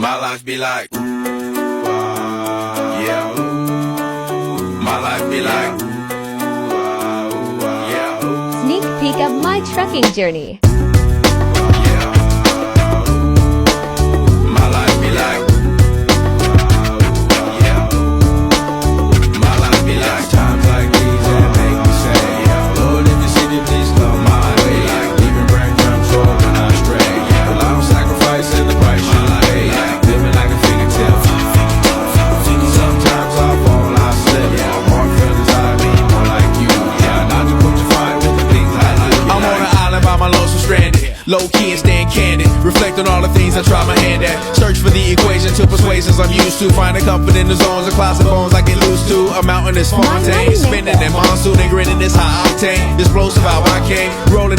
My life be like, yeah. My life be like, yeah. Sneak peek of my trucking journey. My life be like, yeah. My life be like times like these that make me say, yeah. Lord, if you see me, please come my way. Like leaving breadcrumbs for when I stray. Yeah. Well, I don't sacrifice in the price you pay. Like living like a fingertip. Sometimes I fall, I slip. Yeah, more feelings I mean, more like you. Yeah, not to put you fight with the things I do. I'm on an island by my lonesome stranded. Low key and staying candid. Reflect on all the things I try my hand at. Search for the equation to persuasions I'm used to. Finding comfort in the zones of clouds and bones I get loose to. A mountain is Fontaine. Spinning in monsoon and grinning this high octane. Explosive how I came. Rolling down.